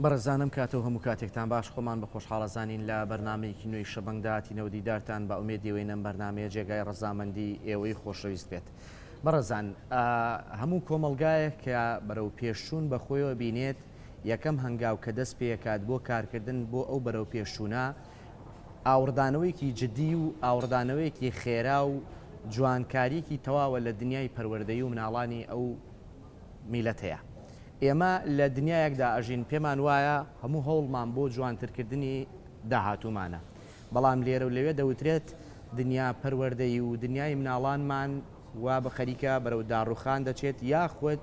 بەڕێزانم کاتەوە هەموو کاتێکتان باش خۆمان بە خۆشحاڵەزانین لە بەرنمەیەکی نوێی شەبەنگداتی دیدارتان بە ئومێدیەوەی نەم بەرنمەیە جێگای ڕەزامەندی ئێوەی خۆشەویست بێت. بەڕێزان هەموو کۆمەلگایە کە بەرەو پێشچوون بەخۆیەوە بینێت یەکەم هەنگاو کە دەست پێکات بۆ کارکردن بۆ ئەو بەرەو پێشچوونە ئاوردانەوەیەکی جدی و ئاوردانەوەیەکی خێرا و جوانکاریکی تەواوە لە دنیای پەروەردەیی و مناڵانی ئەو میلەت هەیە. ئێمە لە دنیایەکدا ئەژین پێمان وایە هەموو هەوڵمان بۆ جوانترکردنی داهاتوومانە، بەڵام لێرە و لەوێ دەوترێت دنیا پەروەردەیی و دنیای مناڵانمان وا بە خەریکە بەرەو داڕوخان دەچێت یاخود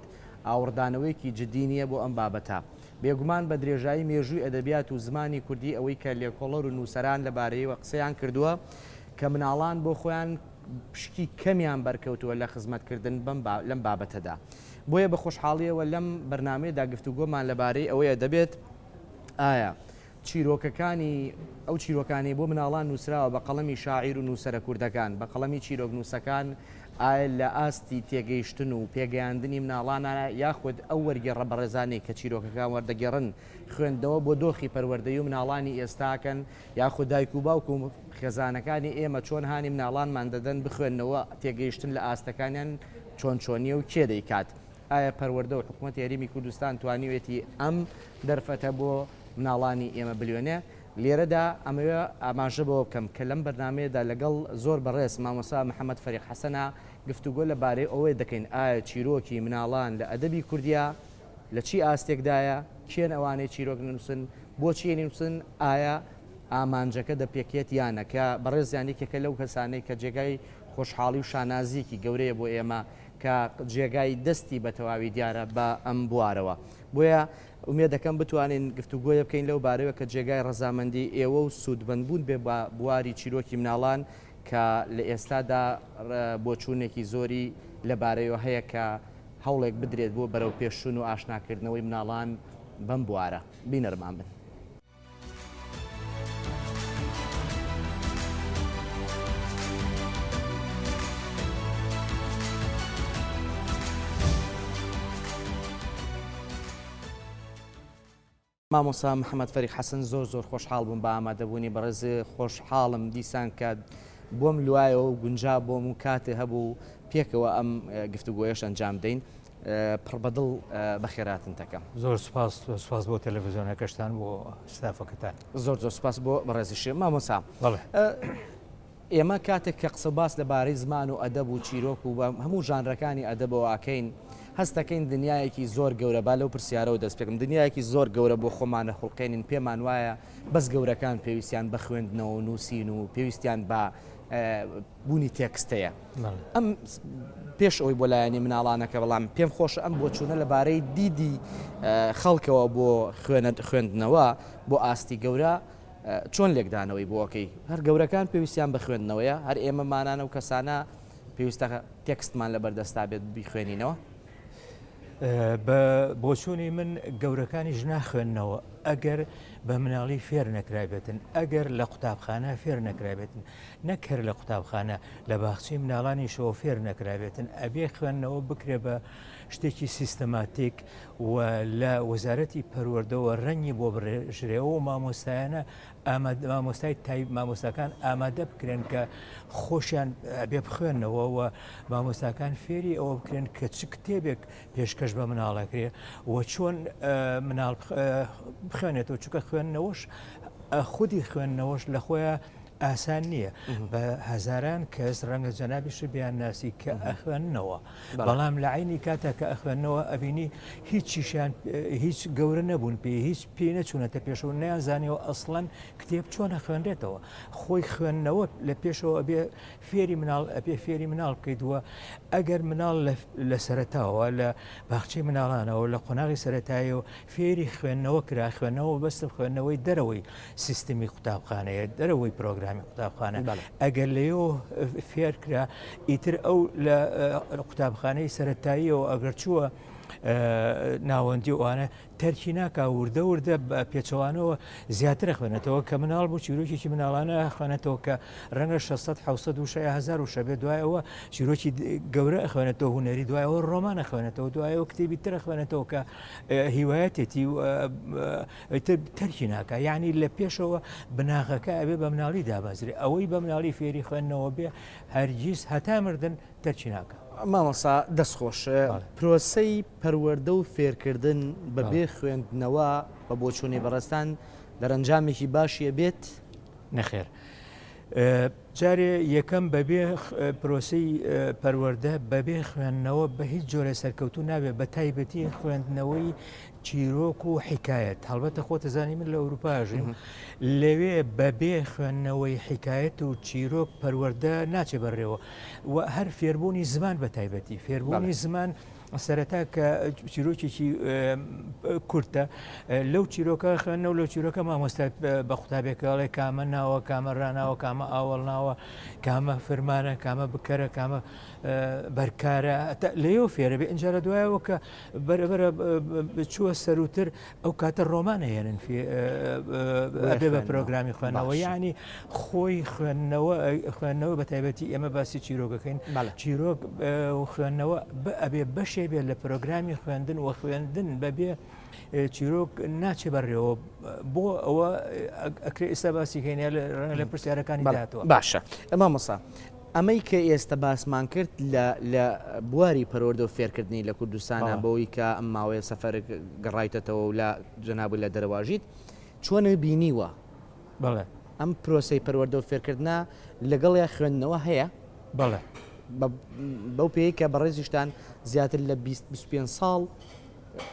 ئاوردانەوەیەکی جدی نییە بۆ ئەم بابەتە. بێگومان بە درێژایی مێژووی ئەدەبیات و زمانی کوردی ئەوەی کە لێکۆڵەر و نووسەران لەبارەیەوە قسەیان کردووە کە مناڵان بۆ خۆیان پشکی کەمیان بەرکەوتووە لە خزمەتکردن لەم بابەتەدا. بۆیە بە خۆشحاڵیەوە لەم بەرنامەیەدا گفتوگۆمان لەبارەی ئەوەیە دەبێت ئایا چیرۆکەکانی ئەو چیرۆکانی بۆ مناڵان نووسراوە بە قەڵەمی شاعیر و نووسەرە کوردەکان بە قەڵەمی چیرۆک نووسەکان ئایا لە ئاستی تێگەیشتن و پێگەیاندنی مناڵانە یاخود ئەو وەرگێڕە بەڕێزانەی کە چیرۆکەکان وەردەگەڕن خوێندنەوە بۆ دۆخی پەروەردەیی و مناڵانی ئێستاکەن یاخود دایک و باوک و خێزانەکانی ئێمە چۆن هانی مناڵانمان دەدەن بخوێندنەوە تێگەیشتن لە ئاستەکانیان چۆن چۆنیە و کێ دەیکات. ئایا پەروەردە و حکوومەت یاریمی کوردستان توانیوێتی ئەم دەرفەتە بۆ مناڵانی ئێمە بلیۆنێ؟ لێرەدا ئەمەوێ ئاماژە بۆ بکەم کە لەم بەرنمەیەدا لەگەڵ زۆر بەڕێز مامۆستا محەممەد فەریق حەسەنە گفتوگۆ لەبارەی ئەوەی دەکەین ئایا چیرۆکی مناڵان لە ئەدەبی کوردیا لە چی ئاستێکدایە، کێن ئەوانەی چیرۆک نووسن، بۆچی نووسن، ئایا ئامانجەکە دەپێکێت یانە کە بەڕێزیانێکێکە لەو کەسانەی کە جێگای خۆشحاڵی و شانازیکی گەورەیە بۆ ئێمە کە جێگای دەستی بە تەواوی دیارە بە ئەم بوارەوە. بۆیە ئومێد دەکەم بتوانین گفتوگۆیە بکەین لەو بارەوە کە جێگای ڕەزامەندی ئێوە و سوودبندبوون بێ بە بواری چیرۆکی مناڵان کە لە ئێستادا بۆچوونێکی زۆری لەبارەیەوە هەیە کە هەوڵێک بدرێت بۆ بەرەو پێشچوون و ئاشناکردنەوەی مناڵان بەم بوارە. بینەرمان بن. مامۆستا محەممەد فەریق حەسەن زۆر خۆشحاڵ بووم بە ئامادەبوونی بەڕێز خۆشحاڵم دیسان کە بۆم لوایەوە و گونجا بۆم و کاتێ هەبوو پێکەوە ئەم گفتوگۆیەش ئەنجام دەین. پڕبەدڵ بەخێراتن تەکەم. زۆر سوپاس بۆ تەلەڤیزیۆنەکەشتان بۆ ستافەکەتان. زۆر سوپاس بۆ بەڕێزیش. مامۆستا ئێمە کاتێک کە قسە باس لەبارەی زمان و ئەدەب و چیرۆک و هەموو ژانرەکانی ئەدەبەوە ئاکەین هەستەکەین دنیایەکی زۆر گەورە با لەو پرسیارەوە دەست پێکم دنیایەکی زۆر گەورە بۆ خۆمانە خوڵقێنین پێمان وایە بەس گەورەکان پێویستیان بە خوێندنەوە و نووسین و پێویستیان بە بوونی تێکستەیە. ئەم پێش ئەوی بۆ لایەنی مناڵانەکە بەڵام پێم خۆشە ئەم بۆ چوونە لەبارەی دیدی خەڵکەوە بۆ خوێندنەوە بۆ ئاستی گەورە چۆن لێکدانەوەی بۆکەی هەر گەورەکان پێویستیان بە خوێندنەوەیە هەر ئێمەمانانە و کەسانە پێویستە تێکستمان لەبەردەستا بێت بیخوێنینەوە. بە بۆچوونی من گەورەکانیش ناخوێننەوە ئەگەر بە مناڵی فێر نەکرابێتن، ئەگەر لە قوتابخانە فێر نەکرابێتن، نەکرد لە قوتابخانە لە باخچی مناڵانیشەوە فێر نەکرابێتن، ئەبێ خوێندنەوە بکرێ بە شتێکی سیستەماتیک و لە وەزارەتی پەروەردەوە ڕەنگی بۆ بڕێژرێەوە و مامۆستایانە مامۆستاکان ئامادە بکرێن کە خۆشیان بێ بخوێنەوە و مامۆستاکان فێری ئەوە بکرێن کە چ کتێبێک پێشکەش بە مناڵەکرێ و چۆن مناڵ بخوێنێتەوە چونکە خوێندنەوەش خودی خوێندنەوەش لە خۆیان ئاسان نییە بە هەزاران کەس ڕەنگە جەنابیش بیان ناسی کە ئەخوێننەوە بەڵام لە عینی کاتە کە ئەخوێننەوە ئەبینی هیچیشیان هیچ گەورە نەبوون پێ هیچ پێ نەچوونەتە پێشەوە نەیانزانیەوە ئەسڵەن کتێب چۆنە خوێنرێتەوە خۆی خوێندنەوە لە پێشەوە ئەبێ فێری مناڵ ئەبێ فێری مناڵ بکەیتوە ئەگەر مناڵ لە سەرەتاوە لە باخچەی مناڵانەوە لە قۆناغی سەرەتاییەوە فێری خوێندنەوە کرا خوێندنەوە بەستە خوێندنەوەی دەرەوەی سیستمی قوتابخانەیە دەرەوەی پرۆگرامی قوتابخانە ئەگەر لەیەوە فێر کرا ئیتر ئەو لە قوتابخانەی سەرەتاییەوە ئەگەر چووە ناوەندی ئەوانە تەرکی ناکا وردە وردە پێچەوانەوە زیاتر خوێنێتەوە کە مناڵ بوو چیرۆکێکی مناڵانە خوێنێتەوە کە ڕەنگە 600 هزار و شەبێ دوایەوە چیرۆکی گەورە خوێنێتەوە هوەری دوایەوە ڕۆمانە خوێنێتەوە دوایەوە کتێبی ترە خوێنێتەوە کە هیوایەتێتی تەرکی ناکە یعنی لە پێشەوە بناغەکە ئەبێ بە مناڵی دابازرێ ئەوەی بە مناڵی فێری خوێندنەوە بێ هەرگیز هەتا مردن تەرکی ناکە. مامۆستا دەستخۆش پرۆسەی پەروەردە و فێرکردن بەبێ خوێندنەوە بە بۆچوونی بەڕێستان دەرەنجامێکی باشیە بێت نەخێر. جارێ یەکەم بەبێ پرۆسی پەروەردە بەبێ خوێندنەوە بە هیچ جۆرە سەرکەوتو نابێت بە تایبەتی خوێندنەوەی چیرۆک و حکایەت هەڵبەتە خۆتە زانی من لە ئەوروپاژیم لەوێ بەبێ خوێندنەوەی حکایەت و چیرۆک پەروەردە ناچێ بەڕێوە و هەر فێربوونی زمان بە تایبەتی فێربوونی زمان سەرەتا کە چیرۆکێکی کورتە لەو چیرۆکە خوێندنە و لەو چیرۆکە مامۆستا بە قوتابێکەڵێ کامە ناوە کامە ڕناوە کامە ئاوەڵ ناوە کامە فرمانە کامە بکەرە کامە بەرکارە لەیەوە فێرە بێ ئەجا لە دوایەوە کە بەرەبەرە چووە سەروتر ئەو کاتە ڕۆمانە هێنن بێ بە پرۆگرامی خوێندنەوە یعنی خۆی خوێندنەوە بە تایبەتی ئێمە باسی چیرۆکەکەین چیرۆک خوێندنەوە ئەبێ بەشێ بێت لە پرۆگرامی خوێندن و خوێندن بەبێ چیرۆک ناچێ بەڕێەوە بۆ ئەوە ئەکرێ ئێستا باسی هێنیا لە پرسیارەکانی داهاتوە باشە ئەمە مەسا ئەمەی کە ئێستا باسمان کرد لە بواری پەروەردە و فێرکردنی لە کوردستانە بەوەی کە ئەم ماوەیە سەفەر گەڕایتەوە و لە جەنابوو لە دەرەواژیت چۆنە بینیوە بەڵێ ئەم پرۆسەی پەروەردە و فێرکردنا لەگەڵ یا خوێندنەوە هەیە بەڵێ بەو پێی کە بەڕێزیشتان زیاتر لە 25 ساڵ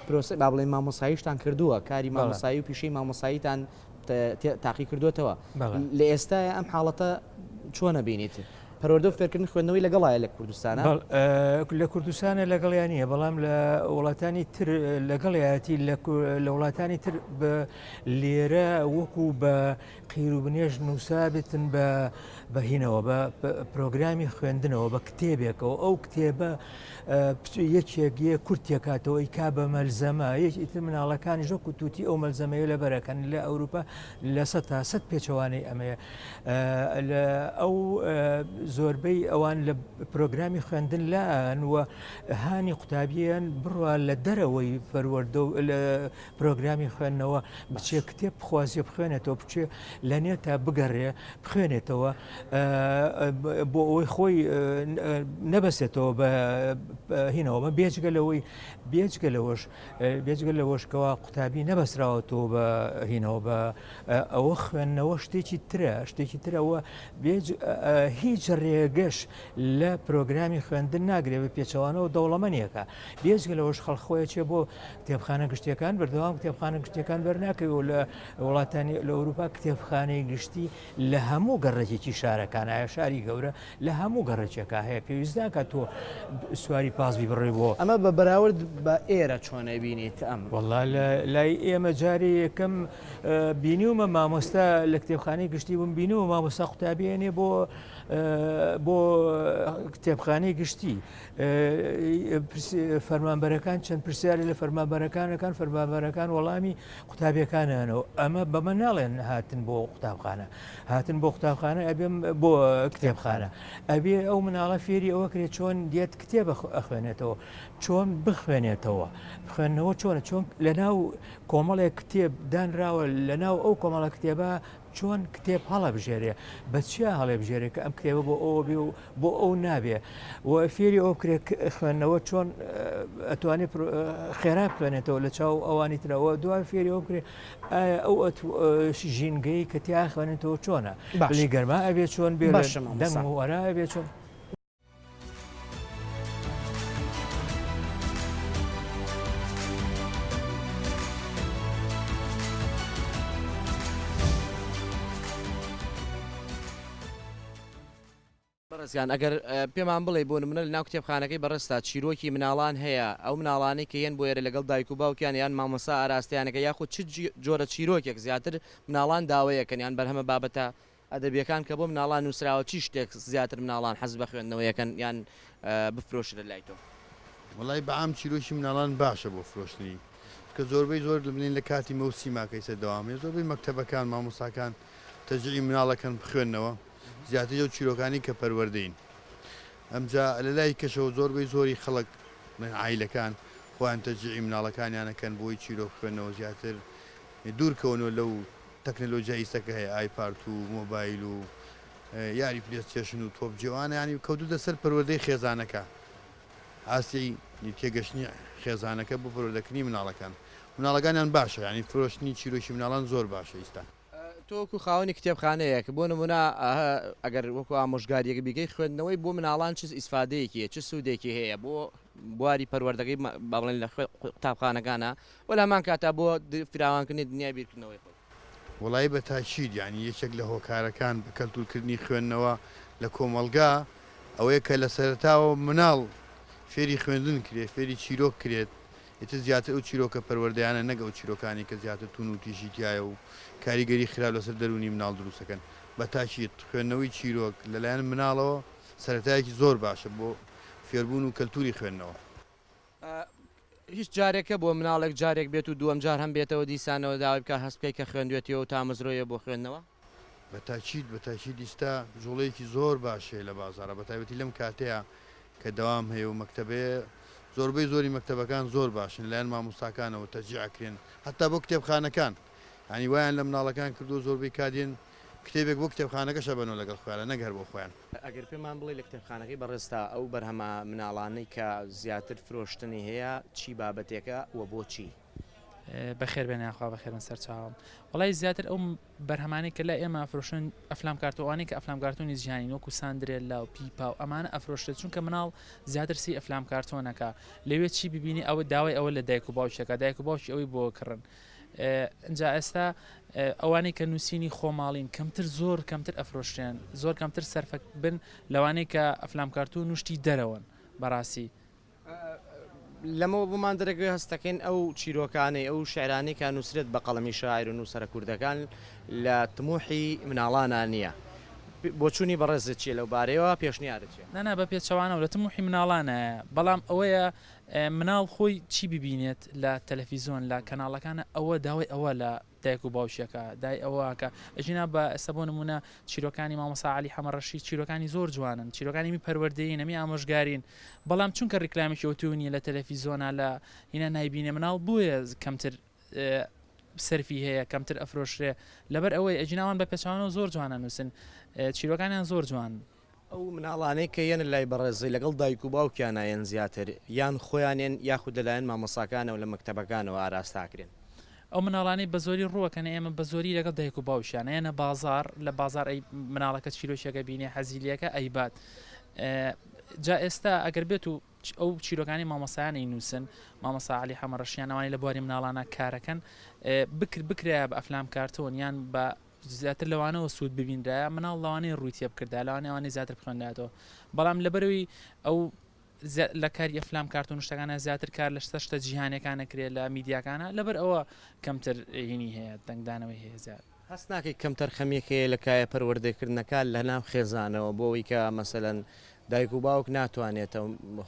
پرۆسە با بڵێن مامۆساییشتان کردووە کاری مامۆسایی و پیشەی مامۆساییتان تاقی کردوێتەوە لە ئێستاە ئەم حاڵەتە چۆنە بینیت پەروەردە و فێرکردن خوێندنەوەی لەگەڵایە لە کوردستانە لە کوردستانە لەگەڵیانە بەڵام لە وڵاتانی تر لەگەڵایەتی لە وڵاتانی تر لێرە وەکو بە قیر و بنێژ نووسابتن بەهینەوە بە پرۆگرامی خوێندنەوە بە کتێبێکەوە ئەو کتێبە یەکێک کورتێکاتەوە ئیکا بە مەلزەمە یەکیتر مناڵەکانی ژۆ کوتوتی ئەو مەلزەمەیە لە بەرەکەن لە ئەوروپا لە 100 پێچەوانەی ئەمەیە ئەو زۆربەی ئەوان لە پرۆگرامی خوێندن لاان وە هانی قوتابیان بڕوا لە دەرەوەی پەروەردە لە پرۆگرامی خوێندنەوە بچێ کتێب بخوازیە بخوێنێتەوە بچێ لە نێتا بگەڕێ بخوێنێتەوە بۆ ئەوەی خۆی نەبەسێتەوە هینەوە بێجگە لەوەشکەوە قوتابی نەبەسراوەتەوە بە هینەوە بە ئەوە خوێندنەوە شتێکی ترەوە هیچ ڕێگەش لە پرۆگرامی خوێندن ناگرێت بە پێچەوانەوە دەوڵەمەنیەکە بێجگە لەوەش خەڵخۆیە چێ بۆ کتێبخانە گشتیەکان بەردەوام کتێبخانە گشتیەکان بەرناکەوە لە وڵاتانی لە ئەوروپا کتێبخانەی گشتی لە هەموو گەڕێکێکی شارەکانایە شاری گەورە لە هەموو گەڕێکێکە هەیە پێویستداکە تۆ سواری پاسبی بڕێ بۆ ئەمە بە بەراورد بە ئێرە چۆنە بینیت ئەم وەڵا لای ئێمە جارێ یەکەم بینیومە مامۆستا لە کتێبخانەی گشتی بووم بینیوە مامۆستا قوتابیێنێ بۆ کتێبخانەی گشتی فەرمانبەرەکان چەند پرسیاری لە فەرمانبەرەکانەکان فەرمانبەرەکان وەڵامی قوتابیەکانەوە ئەمە بەمە ناڵێن هاتن بۆ قوتابخانە هاتن بۆ قوتابخانە ئەبێم بۆ کتێبخانە ئەبێ ئەو مناڵە فێری ئەوە کرێت چۆن دێت کتێب ئەخوێنێتەوە چۆن بخوێنێتەوە بخوێنەوە چۆنە چۆن لەناو کۆمەڵێک کتێب دانراوە لەناو ئەو کۆمەڵە کتێبە چۆن کتێب هەڵە بژێرێ بە چیا هەڵێ بژێرێ کە ئەم کتێبە بۆ ئەوە بێ و بۆ ئەو نابێ و فێری ئەو کرێت خوێندنەوە چۆن ئەتوانێت خێرا بخوێنێتەوە لە چاو ئەوانی ترەوە دوای فێری ئەو کرێ ئەو ژینگەی کە تیا خوێنێتەوە چۆنە بلی گەرما ئەبێ چۆن بێ دەنگ وەرا ئەبێ چۆن بەڕێزگان ئەگەر پێمان بڵێ بۆ نمونە لە ناو کتێبخانەکەی بەڕێستا چیرۆکی مناڵان هەیە ئەو مناڵانی کە هێن بۆ ئێرە لەگەڵ دایک و باوکیان یان مامۆستا ئاراستیانەکە یاخود چ جۆرە چیرۆکێک زیاتر مناڵان داوایەکەن یان بەرهەمە بابەتە ئەدەبیەکان کە بۆ مناڵان نووسراوە چی شتێک زیاتر مناڵان حەز بە خوێندنەوە یەکەن یان بفرۆشرە لای تۆ وڵی بەعام چیرۆکی مناڵان باشە بۆ فرۆشتنی کە زۆربەی زۆر دەبنین لە کاتی مەوسیماکەیسە دەوامێ زۆربەی مەکتەبەکان مامۆساکان تەجعی مناڵەکەن بخوێندنەوە زیاتر ئەو چیرۆکانی کە پەروەردەین ئەمجا لە لای کەشەوە زۆربەی زۆری خەڵک عیلەکان خۆیان تەجعی مناڵەکانیانەکەن بۆی چیرۆ بخوێنەوە زیاتر دوورکەونەوە لەو تەکنەلۆژیای ئیسەکە هەیە ئایپارت و مۆبایل و یاری پلێستێشن و تۆپ جوانە ینی کەوتوتە سەر پەروەردەی خێزانەکە ئاسی تێگەشتنی خێزانەکە بۆ پەروەردەکردنی مناڵەکانیان باشە ینی فرۆشتنی چیرۆکی مناڵان زۆر باشە ئیستا تۆکو خاوەنی کتێبخانەیە کە بۆ نمونە ئەگەر وەکو ئامۆژگاریەکە بیگەی خوێندنەوەی بۆ مناڵان چ ئیسفادەیەکی چ سوودێکی هەیە بۆ بواری پەروەردەکەی باڵێن لە قوتابخانەکانە وە هەمان کاتا بۆ فراوانکردنی دنیای بیرکردنەوەی خۆ وڵی بە تاچید ینی یەکێک لە هۆکارەکان بە کەلتورکردنی خوێندنەوە لە کۆمەلگا ئەوەیە کە لە سەرتاوە مناڵ فێری خوێندن کرێت فێری چیرۆک کرێت ئێتە زیاتر ئەو چیرۆکە پەروەردەیانە نەگە ئەو چیرۆکانی کە زیاتر تون و تیژیتیایە و کاریگەری خراپ لەسەر دەرونی مناڵ دروستەکەن بە تاچیت خوێندنەوەی چیرۆک لەلایەن مناڵەوە سەرەتایەکی زۆر باشە بۆ فێربوون و کەلتوری خوێندنەوە هیچ جارێکە بۆ مناڵێک جارێک بێت و دووەم جار هەم بێتەوە دیسانەوە داوای بکە هەست بکەی کە خوێندوێتەوە و تا مزرۆیە بۆ خوێندنەوە بە تاچید دیستا جوڵەیەکی زۆر باشەیە لە بازارە بە تایبەتی لەم کاتەیە کە دەوام هەیە و مەکتەبەیە زۆربەی زۆری مەکتەبەکان زۆر باشن لایەن مامۆستاکانەوە تەجیعکرێن هەتا بۆ کتێبخانەکان ینی وایان لە مناڵەکان کردو زۆربەی کادێن کتێبێک بۆ کتێبخانەکەشە بنەوە لەگەڵ خوارە نەگەر بۆ خۆیان ئەگەر پێمان بڵێ لە کتێبخانەکەی بەڕێستا ئەو بەرهەمە مناڵانەی کە زیاتر فرۆشتنی هەیە چی بابەتێکە وە بۆچی بەخێر بێنیخوا بەخێرن سەرچاوم وڵی زیاتر ئەو بەرهەمانی کە لە ئێمە فرۆشن ئەفلام کارتۆوانی کە ئەفلام کارتۆنی جیهانی وەکو ساندرێلا و پیپا و ئەمانە ئەفرۆشتێت چونکە مناڵ زیاتر سی ئەفلام کارتۆنەکە لەوێ چی ببینی ئەوە داوای ئەوە لە دایک و باوشەکە دایک و باوکی ئەوەی بۆ کڕن ئەجا ئێستا ئەوانەی کە نووسینی خۆماڵین کەمتر زۆر کەمتر ئەفرۆشتێن زۆر کەمتر سەرفەک بن لەوانەیە کە ئەفلام کارتۆ نوشتی دەرەوەن بەڕاستی لەمەوە بمان دەرەگوێ هەستەکەین ئەو چیرۆکانەی ئەو شعرانی کە نووسرێت بە قەڵەمی شاعر و نووسەرە کوردەکان لە تموحی مناڵانە نییە بۆچوونی بەڕێزت چیە لەو بارەیەوە پێشنیارت چێ نانا بە پێچەوانەوە لە تموحی مناڵانە بەڵام ئەوەیە مناڵ خۆی چی ببینێت لە تەلەڤیزۆن لە کەناڵەکانە ئەوە داوای ئەوە لە دایک و باوشەکە دای ئەوەکە ئەژینا بە ئێستا بۆ نمونە چیرۆکانی مامۆستا عەلی حەمەڕەشی چیرۆکانی زۆر جوانن چیرۆکانی پەروەردەیی نەمی ئامۆژگارین بەڵام چونکە ڕیکلامیشی ئۆتۆنیە لە تەلەڤیزۆنە لە هینە نایبینێ مناڵ بووە کەمتر سەرفی هەیە کەمتر ئەفرۆشرێ لەبەر ئەوەی ئەجیناوان بە پێچوانەوە زۆر جوانە نووسن چیرۆکانیان زۆر جوان ئەو مناڵانەی کە یەن لای بەڕێزی لەگەڵ دایک و باوکیانایەن زیاتر یان خۆیانێن یاخود لەلایەن مامۆساکانەوە لە مەکتەبەکانەوە ئاراستاکرێن ئەو مناڵانی بە زۆری ڕووەکەنە ئێمە بە زۆری لەگەڵ دایک و باوشیانە یەنە بازار لە بازار ئەی مناڵەکە چیرۆشیەکە بینێ حەزیلیەکە ئەیبات جا ئێستا ئەگەر بێت و ئەو چیرۆکانی مامۆسایانەی نووسن مامۆستا عەلی حەمەڕەشیانەوانی لە بواری مناڵانە کارەکەن بکرێ بە ئەفلام کارتۆن یان بە زیاتر لەوانەوە سوود ببینرایە مناڵ لەوانەیە ڕووی تێ بکردا لەوانەوەی زیاتر بخوێنداتەوە بەڵام لەبەرەوەی ئەو لە کاری ئەفلام کارتۆن شتەکانە زیاتر کار لە شتە جیهانەکانە کرێت لە میدیاکانە لەبەر ئەوە کەمتر هینی هەیە دەنگدانەوەی هەیە زیاد هەست ناکەی کەمتر خەمیەکەیە لە کایە پەروەردەکردنەکە لە ناو خێزانەوە بۆەوەی کە مەسەلەن دایک و باوک ناتوانێتە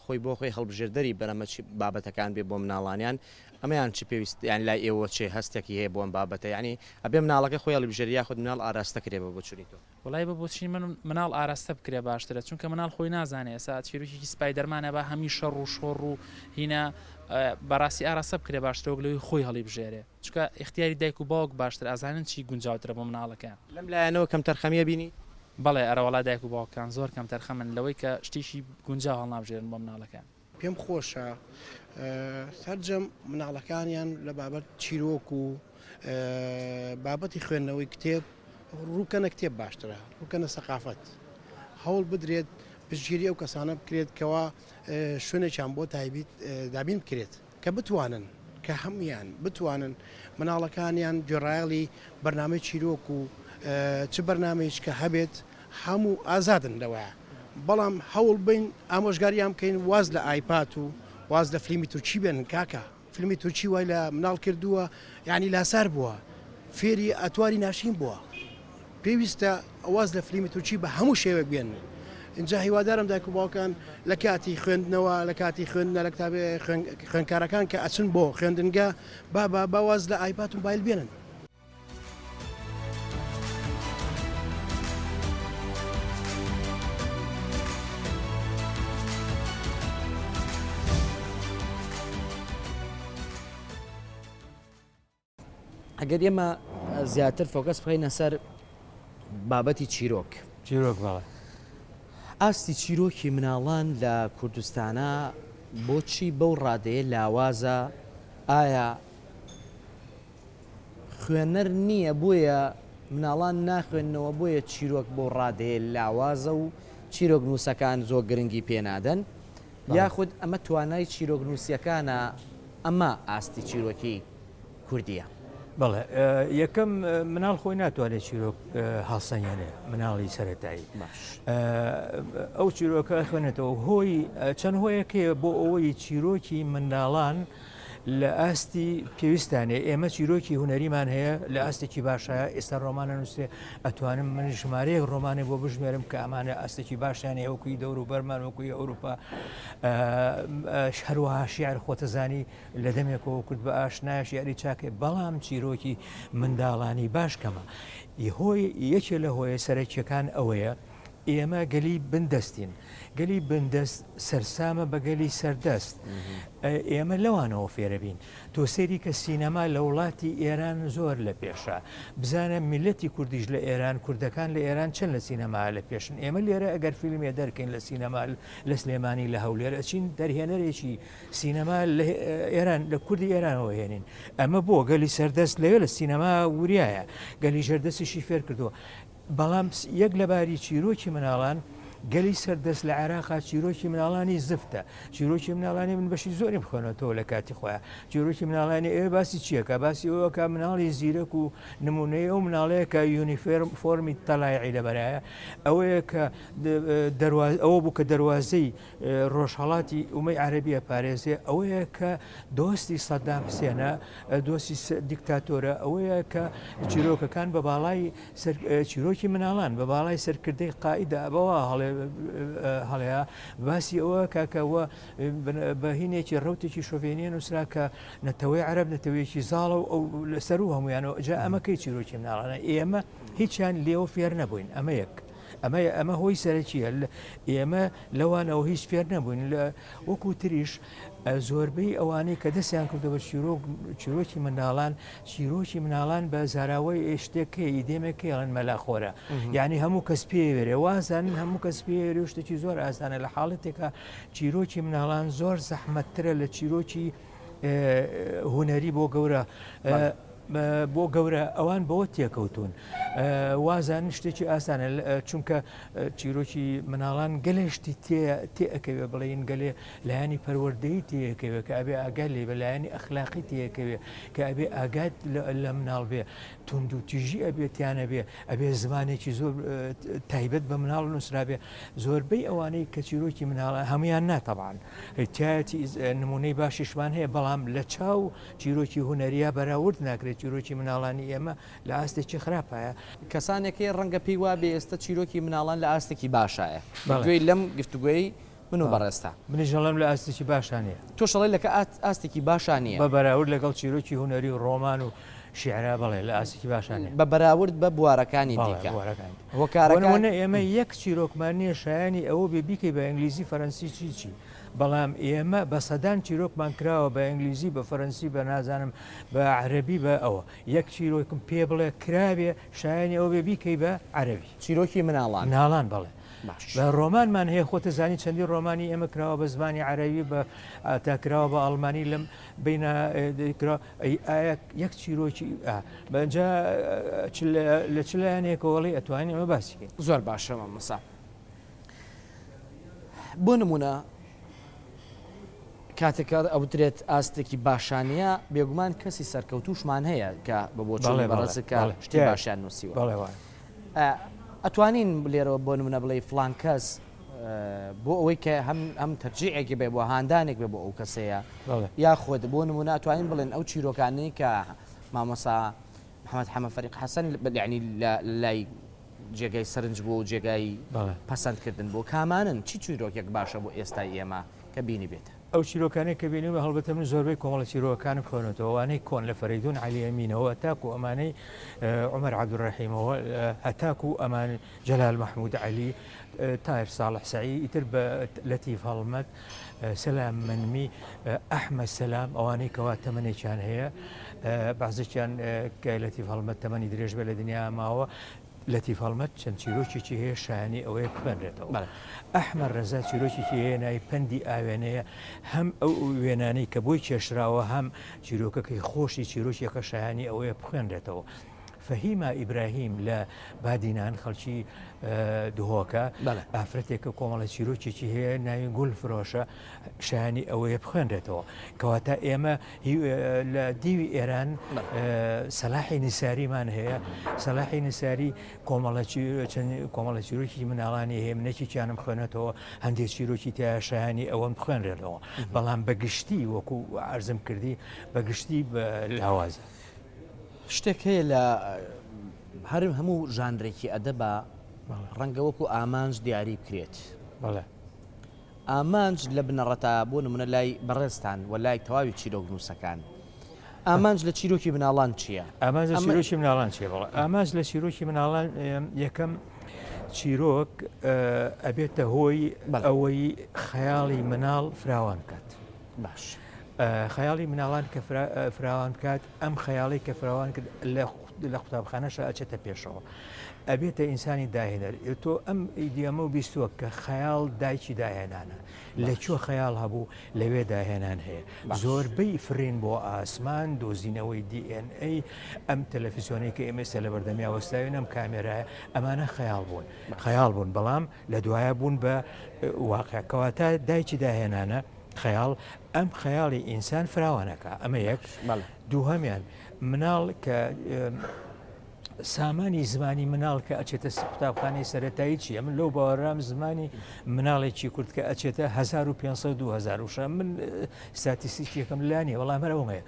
خۆی بۆ خۆی هەڵبژێردەری بەرەمە بابەتەکان بێ بۆ مناڵانیان ئەمەیان چی پێویست یان لای ئێوە چێ هەستێکی هەیە بۆم بابەتە ینی ئەبێ مناڵەکە خۆی هەڵبژێری یاخود مناڵ ئاراستە کرێ بە بۆچووی تۆ وڵای بە بۆچی مناڵ ئاراستە بکرێ باشترە چونکە مناڵ خۆی نازانێ ئێستا چیرۆکی سپایدەرمانە بە هەمی شەڕ و شۆڕ و هینە بەڕاستی ئاراستە بکرێ باشترە لەوەی خۆی هەڵی بژێرێ چونکە اختیاری دایک و باوک باشتر ئازانن چی گونجاوترە بۆ مناڵەکان لەم لایەنەوە کەمتر خەمیە بینی بەڵێ ئەرەوەڵا دایک و باوکان زۆر کەم تەرخەمن لەوەی کە شتێکی گونجاو هەڵنابژێرن بۆ مناڵەکان پێم خۆشە سەرجەم مناڵەکانیان لە بابەت چیرۆک و بابەتی خوێندنەوەی کتێب ڕووکەنە کتێب باشترە ڕووکەنە سەقافەت هەوڵ بدرێت پشتگیری ئەو کەسانە بکرێت کەوا شوێنێکیان بۆ تایبیت دابین بکرێت کە بتوانن کە هەمویان بتوانن مناڵەکانیان گوێڕایەڵی بەرنامەی چیرۆک و چ بەرنامەیەک کە هەبێت هەموو ئازادن لەوەیە بەڵام هەوڵ بین ئامۆژگاریان بکەین واز لە ئایپات و واز لە فیلمی تورکی بێنن کاکە فیلمی تورکی وای لە مناڵ کردووە یعنی لاسار بووە فێری ئەتواری ناشین بووە پێویستە واز لە فیلمی تورکی بە هەموو شێوەیەک بێنن اینجا هیوادارم دایک و باوکان لە کاتی خوێندنەوە لە کاتی خوێندنە لە کتابێ خوێندکارەکان کە ئەچن بۆ خوێندنگە باواز لە ئایپات و موبایل بێنن. ئەگەر ئێمە زیاتر فۆکەس بخەینە سەر بابەتی چیرۆک بەڵێ ئاستی چیرۆکی مناڵان لە کوردستانە بۆچی بەو ڕادەیە لاوازە ئایا خوێنەر نییە بۆیە مناڵان ناخوێنەوە بۆیە چیرۆک بۆ ڕادەیە لاوازە و چیرۆک نووسەکان زۆر گرنگی پێنادەن یاخود ئەمە توانای چیرۆک نووسیەکانە ئەمە ئاستی چیرۆکی کوردیە. بەڵێ یەکەم مناڵ خۆی ناتوانێت چیرۆک هەڵسەنگێنێ مناڵی سەرەتایی باش ئەو چیرۆکە خوێنێتەوە هۆی چەند هۆیەکەیە بۆ ئەوەی چیرۆکی منداڵان لە ئاستی پێویستانێ ئێمە چیرۆکی هوەریمان هەیە لە ئاستێکی باشایە ئێستا ڕۆمانە نووسێ ئەتوانم من ژمارەیەک ڕۆمانێ بۆ بژمێرم کە ئەمانە ئاستێکی باشیان ئەوکوی دەور و بەرمان وەکوی ئەوروپا هەروەها شیعر خۆتەزانی لە دەمێکەوە کورد بە ئاشنایە شیعری چاکێ بەڵام چیرۆکی منداڵانی باشکەمە هۆی یەکێ لە هۆیە سەرەکیەکان ئەوەیە ئێمە گەلی بندەستین گەلی بندەست سەرسامە بە گەلی سەردەست ئێمە لەوانەوە فێرەبین تۆ سێری کە سینەما لە وڵاتی ئێران زۆر لە پێشە بزانە میلەتی کوردیش لە ئێران کوردەکان لە ئێران چەند لە سینەما لە پێشن ئێمە لێرە ئەگەر فیلمێ دەرکەین لە سینەما لە سلێمانی لە هەولێر ئەچین دەرهێنەرێکی سینەما لە ئێران لە کوردی ئێرانەوە هێنین ئەمە بۆ گەلی سەردەست لەوێ لە سینەما وریایە گەلی ژەردەستیشی فێر کردووە بەڵام یەک لەباری چیرۆکی مناڵان گەلی سەردەست لە عێراقا چیرۆکی مناڵانی زفتە چیرۆکی مناڵانی من بەشی زۆری بخۆنەوە لە کاتی خۆیان چیرۆکی مناڵانی ئێوە باسی چییەکە باسی ئەوەکە مناڵی زیرەک و نمونەیە ئەو مناڵەیە کە یونیفۆرمی تەلایعی لەبەرایە ئەوەیە کە ئەوە بوو کە دەواازەی ڕۆژهەڵاتی ئومەی عەرەبیە پارێزێ ئەوەیە کە دۆستی سەدام حسێنە دۆستی دیکتاتۆرە ئەوەیە کە چیرۆکەکان بە باڵای چیرۆکی مناڵان بە باڵای سەرکردەی قائیدە ئەبەوە هەڵەیە باسی ئەوە کاکەوە بەهینێکی ڕوتێکی شۆڤێنیە نووسرا کە نەتەوەی عەرەب نەتەوەیەکی زاڵە و ئەو لەسەر و هەمویانەوە جا ئەمەکەی چیرۆکی مناڵانە ئێمە هیچیان لێوە فێر نەبووین ئەمە یەک ئەمە هۆی سەرەکیە ئێمە لەوانەوە هیچ فێر نەبووین لە وەکو تریش زۆربەی ئەوانەی کە دەستیان کردەوە چیرۆکی چیرۆکی مناڵان بە زاراوەی شتێککە ئیدێمێکیڵەن مەلاخۆرە یعنی هەموو کەس پێوێرێ وازانن هەموو کەس پێوێ شتێکی زۆر ئاسانە لە حاڵەتێکە چیرۆکی مناڵان زۆر زەحمەتترە لە چیرۆکی هوەری بۆ گەورە ئەوان بەوە تێکەوتون وازان شتێکی ئاسانە چونکە چیرۆکی مناڵان گەلێشتی تێئەکەوێ بڵێن گەلێ لایانی پەروەردەی تێکەوێ کە ئەبێ ئاگات لێ بە لایانی ئەخلاقی تێکەوێ کە ئەبێ ئاگات لە مناڵ بێ تونند و تیژی ئەبێتیانە بێ ئەبێ زمانێکی زۆر تایبەت بە مناڵ نووسرابێ زۆربەی ئەوانەی کە چیرۆکی مناڵە هەمویان ناتەبان تایەتی نمونەی باشیشمان هەیە بەڵام لە چاو چیرۆکی هوەریە بەراورد ناکرێت چیرۆکی مناڵانی ئێمە لە ئاستێکی خراپایە کەسانێکی ڕەنگە پێی وا بێ ئێستا چیرۆکی مناڵان لە ئاستێکی باشایە گوێی لەم گفتوگوێی من و بەڕێستا منیژەڵم لە ئاستێکی باشانەیە تۆ شەڵی لەکە ئاستێکی باشانیە بە بەراورد لەگەڵ چیرۆکی هوەری و ڕۆمان و شیعرا بڵێ لە ئاستێکی باشانێ بە بەراورد بە بوارەکانی دیکە هۆکارەکانە ئێمە یەک چیرۆکمان نییە شایانی ئەوە بێ بیکەی بە ئەنگلیزی فەرەنسی چی بەڵام ئێمە بە سەدان چیرۆکمان کراوە بە ئەنگلیزی بە فەرەنسی بە نازانم بە عەرەبی بە ئەوە یەک چیرۆکم پێ بڵێ کراوێ شایانی ئەو بێ بیکەی بە عەرەبی چیرۆکی مناڵان بڵێ بە ڕۆمانمان هەیە خۆتە زانی چەندی ڕۆمانی ئێمە کراوە بە زمانی عەرەبی بە تاکراوە بە ئەڵمانی لەم بینە یەک چیرۆکی بەجا لە چ لایەنێکەوەڵی ئەتوانین ئەمە باسیکەین زۆر باشەوە مەسا بۆ نمونە کاتێکە ئەوترێت ئاستێکی باشانیە بێگومان کەسی سەرکەوتوشمان هەیە کە بە بۆچڵی بەڕزەکە شتی باشیان نووسیوە ئەتوانین لێرەوە بۆ نمونە بڵێ فلان کەس بۆ ئەوەی کە هەم تەرجیعێکی بێ بۆ هاندانێک بێ بۆ ئەو کەسەیە یاخۆت بۆ نمونە ئەتوانین بڵێن ئەو چیرۆکانەی کە مامۆسا محەممەد حەمە فەریق حەسەن یعنی لای جێگای سەرنج بوو و جێگای پەسەندکردن بوو کامانن چی چیرۆکێک باشە بۆ ئێستای ئێمە کە بینی بێتە ئەو چیرۆکانەی کە بینیمە هەڵبەتە من زۆربەی کۆمەڵە چیرۆکانم خوێنێتەوە ئەوانەی کۆن لە فەریدون عەلی ئەمینەوە تاکو ئەمانەی عومەر عەبدوڕەحیمەوە هەتاکو ئەمان جەلال مەحموود عەلی تایر ساڵح سەعید ئیتر بە لەتیف هەڵمەت سەلام منمی ئەحمەد سەلام ئەوانەی کەوا تەمەنێکیان هەیە بەعزێکیان کە لەتیف هەڵمەت تەمەنی درێژ بە لە دنیا ماوە لەتیف هەڵمەت چەند چیرۆکێکی هەیە شایانی ئەوەیە بخوێنرێتەوە ئەحمەد ڕەزا چیرۆکێکی هەیە ناوی پەندی ئاوێنەیە هەم ئەو وێنانەی کە بۆی کێشراوە هەم چیرۆکەکەی خۆشی چیرۆکێکە شایانی ئەوەیە بخوێنرێتەوە فەهیمە ئیبراهیم لە بادینان خەڵکی دهۆکە ئافرەتێکە کۆمەڵە چیرۆکێکی هەیە ناوی گول فرۆشە شایانی ئەوەیە بخوێنرێتەوە کەواتە ئێمە لە دیوی ئێران سەلاحی نساریمان هەیە سەلاحی نساری کۆمەڵە چیرۆکی مناڵانی هەیە منێکییانم خوێنێتەوە هەندێک چیرۆکی تیا شایانی ئەوەم بخوێنرێتەوە بەڵام بەگشتی وەکو عەرزم کردی بەگشتی لاوازە شتێک هەیە لە هەر هەموو ژانرێکی ئەدەبە ڕەنگە وەکو ئامانج دیاری بکرێت ئامانج لە بنەڕەتە بۆ نمونە لای بەڕێستان و لای تەواوی چیرۆک نووسەکان ئامانج لە چیرۆکی مناڵان چییە؟ ئامانج لە چیرۆکی مناڵان چیە بەڵێ ئامانج لە چیرۆکی مناڵان یەکەم چیرۆک ئەبێتە هۆی ئەوەی خەیاڵی مناڵ فراوان بکات باش خەیاڵی مناڵان کە فراوان بکات ئەم خەیاڵی کە فراوان کرد لە قوتابخانەشە ئەچێتە پێشەوە ئەبێتە ئینسانی داهێنەر تۆ ئەم ئیدیەمە و بیستووە کە خەیاڵ دایکی داهێنانە لەکوێ خەیاڵ هەبوو لەوێ داهێنان هەیە زۆربەی فرین بۆ ئاسمان دۆزینەوەی DNA ئەم تەلەڤیزیۆنەی کە ئێمە لە بەردەمی وەستاوین ئەم کامێرایە ئەمانە خەیاڵ بوون بەڵام لە دوایە بوون بە واقعکەواتە دایکی داهێنانە خەیاڵ ئەم خەیاڵی ئینسان فراوانەکە ئەمە یەک دووهەمیان مناڵ کە سامانی زمانی مناڵ کە ئەچێتە قوتابخانەی سەرەتایی چیە من لەو باوەڕام زمانی مناڵێکی کورد کە ئەچێتە 1500 2000 من ستاتیستیکێکم لانیە بەڵام هەرەوەیە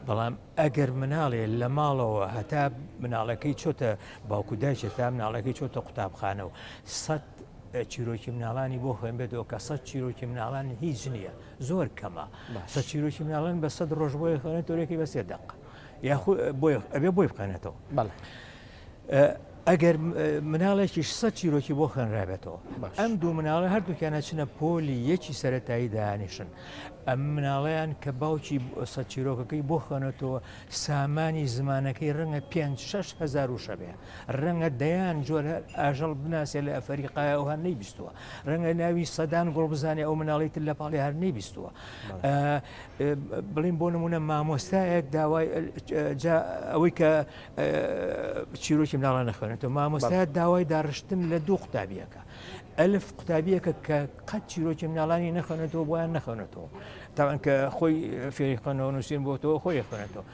بەڵام ئەگەر مناڵێ لە ماڵەوە هەتا مناڵەکەی چۆتە باوکو دایکێت تا مناڵەکەی چۆتە قوتابخانە و چیرۆکی مناڵانی بۆ خوێن بێتەوە کە 100 چیرۆکی مناڵان هیچ نییە زۆر کەمە 100 چیرۆکی مناڵان بە 100 ڕۆژ بۆی خوێنێت تۆرێکی بە 3 دقیقە ئەبێ بۆی بخێنێتەوە ئەگەر مناڵێکی 100 چیرۆکی بۆ خوێنرابێتەوە ئەم دوو مناڵە هەردووکیانە چنە پۆلی یەکی سەرەتایی دانیشن ئەم مناڵەیان کە باوکی 100 چیرۆکەکەی بۆ خوێنێتەوە سامانی زمانەکەی ڕەنگە 5-6 هزار وشە بێ ڕەنگە دەیان جۆرە ئاژەڵ بناسێ لە ئەفریقای ئەو هەر نەیبیستووە ڕەنگە ناوی سەدان گوڵ بزانێ ئەو مناڵیتر لە پاڵی هەر نەیبیستووە بڵین بۆ نمونە مامۆستایەک داوای ئەوەی کە چیرۆکی مناڵە نەخوێنێتەوە مامۆستایە داوای داڕشتن لە دوو قوتابیەکە ئەلف قوتابیەکە کە قەت چیرۆکی مناڵانی نەخوێنێتەوە بۆیان نەخوێنێتەوە تاوان کە خۆی فێری خوێنەوە نووسین بۆتەوە خۆی خوێنێتەوە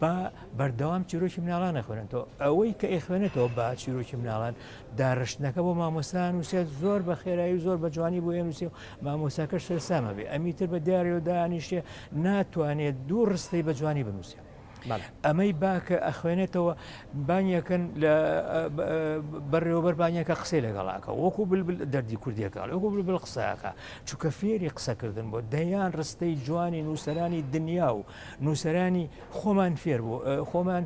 با بەردەوام چیرۆکی مناڵان نەخوێنێتەوە ئەوەی کە ئێخوێنێتەوە با چیرۆکی مناڵان داڕشتنەکە بۆ مامۆستایان نووسێت زۆر بە خێرایی زۆر بە جوانی بۆ نووسێ و مامۆستاکەش سەرسامە بێ ئەمیتر بە دیارەوە دانیشتێ ناتوانێت دوو ڕستەی بە جوانی بنووسێ ئەمەی باکە ئەخوێنێتەوە بانیەکەن لە بەڕێوەبەر بانیەکە قسەی لەگەڵاکە وەکو دەردی کوردیەکە وەکو بل قسەکە چووکە فێری قسەکردن بۆ دەیان ڕستەی جوانی نووسەرانی دنیا و نووسەرانی خۆمان فێر بوو خۆمان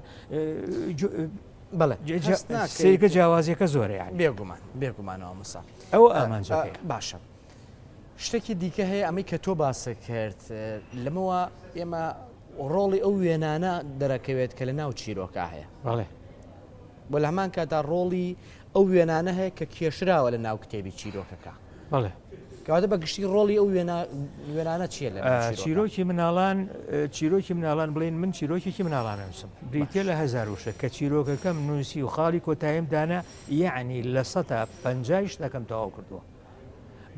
سێگە جیاوازیەکە زۆرە بێگومانەوە مەسا ئەوە ئامانجەکەی باشە شتێکی دیکە هەیە ئەمەی کە تۆ باسە کرد لەمەوە ئێمە ڕۆڵی ئەو وێنانە دەرەکەوێت کە لە ناو چیرۆکە هەیە بۆ لە هەمان کاتا ڕۆڵی ئەو وێنانە هەیە کە کێشراوە لە ناو کتێبی چیرۆکەکە کەواتە بەگشتی ڕۆڵی ئەو وێنانە چیە لە چیرۆکی مناڵان بڵێن من چیرۆکێکی مناڵانە نووسم بریتێ لە 1000 وشە کە چیرۆکەکەم نووسی و خاڵی کۆتاییم دانا یعنی لە 150 دەکەم تەواو کردووە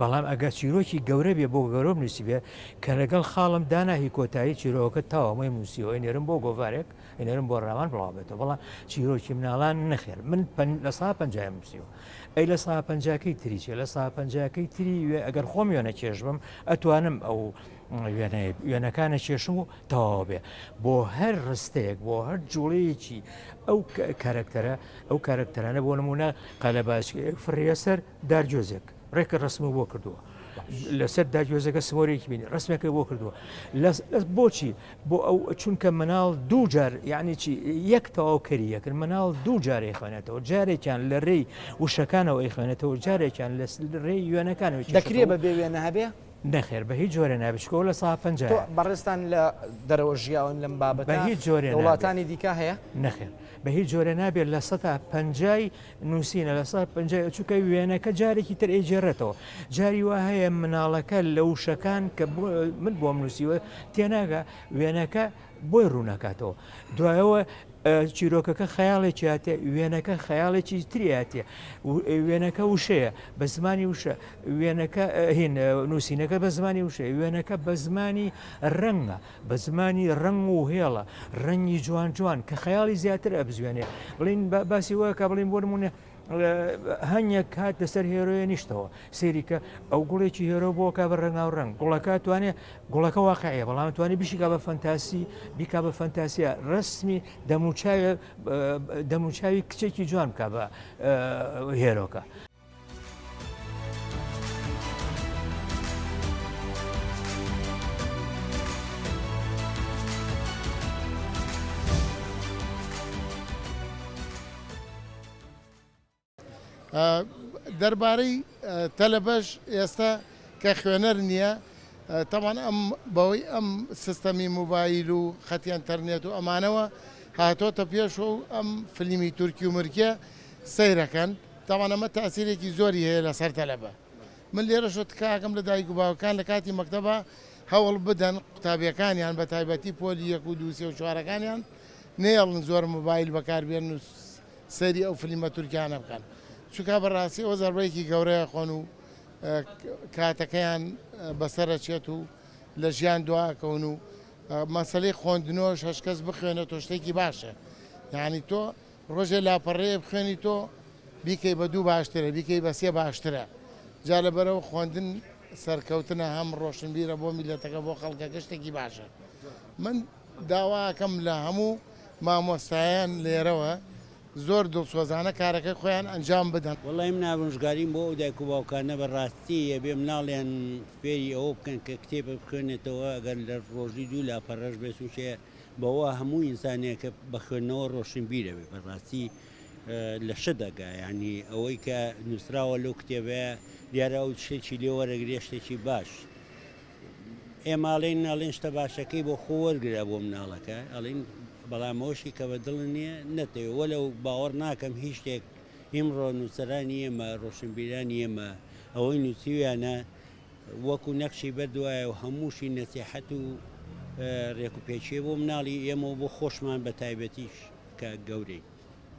بەڵام ئەگە چیرۆکی گەورە بێ بۆ گەورە نووسی بێ کە لەگەڵ خاڵم داناهی کۆتایی چیرۆکە تاوامەی نووسیەوە نێرم بۆ گۆڤارێک نێرم بۆ ڕاوان بڵاوبێتەوە بەڵام چیرۆکی مناڵان نەخێر من لە سا پەنجایم نووسیەوە ئەی لە سا پەنجاکەی تریچێ لە سا پەنجاکەی تری ئەگەر خۆم وێنە کێش بم ئەتوانم ئەو وێنەکانە کێشم و تەواو بێ بۆ هەر ڕستەیەک بۆ هەر جوڵەیەکی ئەو کارکتەرانە بۆ نمونە قەلەباش فڕیە سەر دارجۆزێک ڕێکە ڕسمە بۆ کردووە لەسەر داگوێزەکە سمۆرێکی بینی ڕسمەکە بۆ کردووە بۆچی بۆ ئەو چونکە مناڵ دوو جار یعنی چی یەک تەواو کەریەکرد مناڵ دوو جارێ خوێنێتەوە جارێکیان لە ڕێی وشەکانەوە ئەیخوێنێتەوە جارێکیان لە ڕێی وێنەکانەوە دەکرێت بە بێ وێنە هەبێ نەخێر بە هیچ جۆرە نابچکەوە لە سا پەنجا بەڕێستان لە دەرەوە ژیاون لەم بابەت بە هیچ جۆرە وڵاتانی دیکە هەیە نەخێر بە هیچ جۆرە نابێت لە سەتا پەنجای نووسینە لە سا پەنجای چووکە وێنەکە جارێکی تر ئێجێڕێتەوە جاری وا هەیە مناڵەکە لە وشەکان کە من بۆم نووسیوە تێناگە وێنەکە بۆی ڕوونەکاتەوە دوایەوە چیرۆکەکە خەیاڵێکی هاتێ وێنەکە خەیاڵێکی تریاتێ وێنەکە وشەیە بە زمانی وشە وێنەکە هین نووسینەکە بە زمانی وشە وێنەکە بە زمانی ڕەنگە بە زمانی ڕنگ و هێڵە ڕەنگی جوان جوان کە خەیاڵی زیاتر ئەبزوێنێ بڵین باسی وایە کە بڵین بۆ نمونە هەنگێک کات لەسەر هێرۆیە نیشتەوە سێریکە ئەو گوڵێکی هێرۆ بۆ کا بە ڕەنگا و ڕنگ گوڵەکە توانێت گوڵەکە واقعەیە بەڵام توانێت بیشیکا بە فەنتاسی بیکا بە فەنتاسیە ڕسمی دەموچاوی کچێکی جوان بکە بە هێرۆکە. دەربارەی تەلەبەش ئێستا کە خوێنەر نییە تاوان ئەم بەوەی ئەم سیستەمی موبایل و خەتی ئەتەرنێت و ئەمانەوە هاتۆتە پێش و ئەم فلیمی تورکی و مرکە سەیرەکەن تاوان ئەمە تاسیرێکی زۆری هەیە لەسەر تەلەبە من لێرە شت کاکەم لە دایک و باوەکان لە کاتی مەکتەبە هەوڵ بدەن قوتابیەکانیان بە تایبەتی پۆلی 1 و 2 و 4ەکانیان نێڵن زۆر موبایل بەکاربێن و سەری ئەو فلیمە تورکیانە بکەن چونکە بەڕاستی ئەو زەربەیەکی گەورەیە خۆن و کاتەکەیان بەسەرەچێت و لە ژیان دواکەون و مەسلەی خوێندنەوەش هەش کەس بخوێنێت تۆ شتێکی باشە یعنی تۆ ڕۆژێ لاپەڕەیە بخوێنی تۆ بیکەی بە 2 باشترە بیکەی بە 3 باشترە جا لەبەرەوە خوێندن سەرکەوتنە هەم ڕۆشنبیرە بۆ میلەتەکە بۆ خەڵکەکە شتێکی باشە من داواکەم لە هەموو مامۆستایان لێرەوە زۆر دڵسۆزانە کارەکە خۆیان ئەنجام بدەن وڵی من ناڕژگاریم بۆ ئەو دایک و باوکانە بەڕاستی ئەبێ مناڵیان فێری ئەوە بکەن کە کتێبە بخوێنێتەوە ئەگەر لە ڕۆژی دوو لاپەڕەش بێسوچێ بەوە هەموو ئینسانێکە بە خوێندنەوە ڕۆشنبیرەوێ بەڕاستی لە شدەگا ینی ئەوەی کە نووسراوە لەو کتێبەیە دیارە ئەو شتێکی لێ وەرەگرێ شتێکی باش ئێماڵێن ناڵێن شتە باشەکەی بۆ خۆ وەرگرا بۆ مناڵەکە ئەڵین بەڵامەوەشی کە بە دڵ نییە نەتەوێت وەلەو باوەڕ ناکەم هیچ شتێک ئیمڕۆ نووسەرانی ئێمە ڕۆشنبیرانی ئێمە ئەوەی نووسیویانە وەکو نەخشی بەردوایە و هەمووشی نەسیحەت و ڕێکوپێچێ بۆ مناڵی ئێمە بۆ خۆشمان بە تایبەتیش کە گەورەی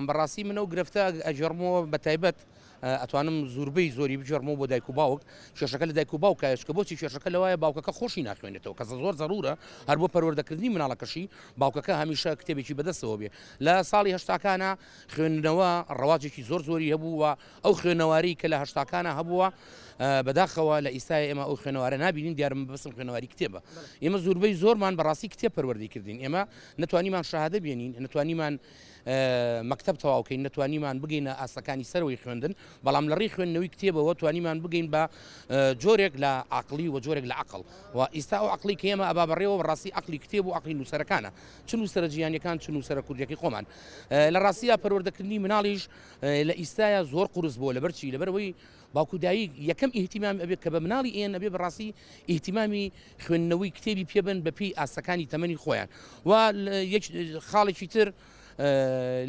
بەڕاستی منە و گرفتە ئەجەڕمەوە بە تایبەت ئەتوانم زوربەی زۆری بجەڕمەوە بۆ دایک و باوک کێشەکە لە دایک و باوکایشکە بۆچی کێشەکە لەوایە باوکەکە خۆشی ناخوێنێتەوە کە زۆر زەرورە هەر بۆ پەروەردەکردنی مناڵەکەشی باوکەکە هەمیشە کتێبێکی بەدەستەوە بێ لە ساڵی هەشتاکانە خوێندنەوە ڕەواجێکی زۆر زۆری هەبووە ئەو خوێنەواری کە لە هەشتاکانە هەبووە بەداخەوە لە ئیسای ئێمە ئەو خوێنەوارە نبینین دیارم بەسم خوێنەواری کتێبە ئێمە زوربەی زۆرمان بەڕاستی کتێب پەروەردەی کردین ئێمە نتوانیمان شاهدە بێنین نتوانیمان مەکتەب تەواوکەین نتوانیمان بگەینە ئاسەکانی سەرەوەی خوێندن بەڵام لە ڕێی خوێندنەوەی کتێبەوە توانیمان بگەین بە جۆرێک لە عقلی و جۆرێک لە عقل و ئیستا ئەو عقلی کە ئێمە ئەبا بەڕێوە بەڕاستی عقلی کتێب و عقلی نووسەرەکانە چ نووسەرە جیهانیەکان چ نووسەرە کوردیەکەی خۆمان لە ڕاستیە پەروەردەکردنی مناڵیش لە ئیستایە زۆر قورس بووە لەبەرچی لەبەرەوەی باوکودایی یەکەم ئیهتیمام ئەبێت کە بە مناڵی ئێن ئەبێ بەڕاستی ئیهتیمامی خوێندنەوەی کتێبی پێبن بە پێی ئاسەکانی تەمەنی خۆیان و خاڵێکی تر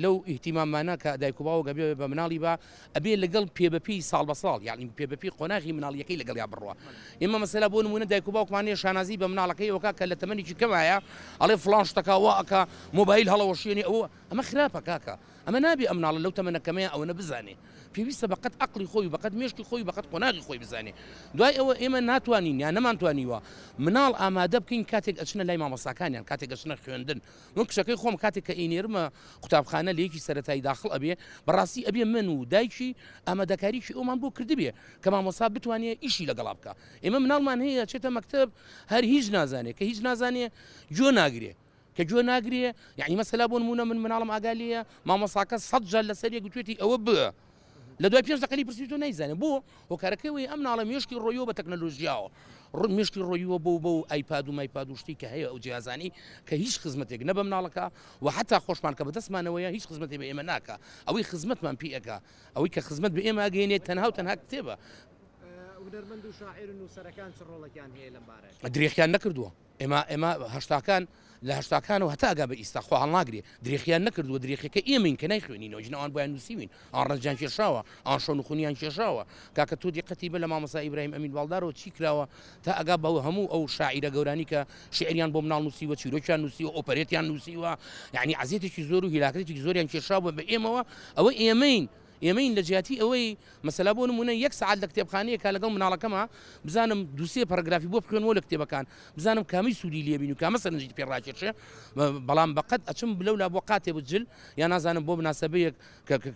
لەو ئیهتیمامانە کە دایک و باوک ئەبێ بە مناڵی بە ئەبێ لەگەڵ پێبەپی ساڵ بە ساڵ یعنی پێبەپی قۆناغی مناڵیەکەی لەگەڵ یا بڕوە ئێمە مەسەلا بۆ نمونە دایک و باوکمانێ شانازی بە مناڵەکەی وەکە کە لە تەمەنێکی کەمایە ئەڵێ فڵان شتەکە وا ئەکە مۆبایل هەڵەوەشێنی ئەوە ئەمە خراپە کاکە ئەمە نابێ ئەم مناڵە لەو تەمەنەکەمەیە ئەوەنە بزانێ پێویستە بەقەت عقلی خۆی بەقەت مێشکی خۆی بەقەت قۆناغی خۆی بزانێ دوای ئەوە ئێمە ناتوانین یان نەمانتوانیوە مناڵ ئامادە بکەین کاتێک ئەچنە لای مامۆستاکانیان کاتێک ئەچنە خوێندن من کچەکەی خۆم کاتێک کە ئینێرمە قوتابخانە لە یەکی سەرەتایی داخڵ ئەبێ بەڕاستی ئەبێ من و دایکی ئامادەکاریی ئەومان بۆ کردبێ کە مامۆستا بتوانێت ئیشی لەگەڵا بکە ئێمە مناڵمان هەیە چێتە مەکتب هەر هیچ نازانێت کە هیچ نازانێ جۆ ناگرێ کە جۆ ناگرێ یعنی مەسەلا بۆ نمونە من مناڵم ئاگالیە مامۆستاکە 100 جار لەسەر یەک گوتوێتی ئەوە بە لە دوای 5 دقەی پرسیتۆ نایزانێت بۆ هۆکارەکەی ئەم ناڵە مێشکی ڕۆیەوە بە تەکنەلۆژیاوە مێشکی ڕۆیوە بۆ ئایپاد و مایپاد و شتی کە هەیە ئەو جیازانی کە هیچ خزمەتێک نە بە مناڵەکە و حتا خۆشمان کە بەدەستمانەوەیە هیچ خزمەتی بە ئێمە ناکە ئەوەی خزمەتمان پێەکە ئەوەی کە خزمەت بە ئێمە ئەگەێنێت تەنها و تەنها کتێبە هونەرمەند و شاعیر و نووسەرەکان چ ڕۆڵێکیان هەیە لەم بارەیە درێخیان نەکردووە ئێمە هەشتاکان لە هەشتاکانەوە هەتا ئەگا بە ئیستا هەڵ ناگرێ درێخیان نەکردووە درێخەکە ئێمەین کە نایخوێنینەوە ژنەوان بۆیان نووسیوین ئەن ڕەنجیان کێشاوە ئەن شەو نخونیان کێشاوە کاکە تۆ دیقەتی بە لە مامۆستا ئیبراهیم ئەمین باڵدارەوە چی کراوە تا ئەگا بەوە هەموو ئەو شاعیرە گەورانی کە شعریان بۆ مناڵ نووسیوە چیرۆکیان نووسیوە ئۆپەرێتیان نووسیوە یعنی عەزیەتێکی زۆر و هیلاکەتێکی زۆریان کێشاوە بە ئێمەوە ئەوە ئێمەین لە جیاتی ئەوەی مەسەلا بۆ نمونە 1 ساعت لە کتێبخانەیە کا لەگەڵ مناڵەکەمە بزانم دووسێ پەرەگرافی بۆ بخوێنەوە لە کتێبەکان بزانم کامی سوودی لێبین و کامە سەرنجی پێڕاکێشێ بەڵام بەقەت ئەچم لەولا بۆ قاتێ بجل یا نازانم بۆ مناسبەیەک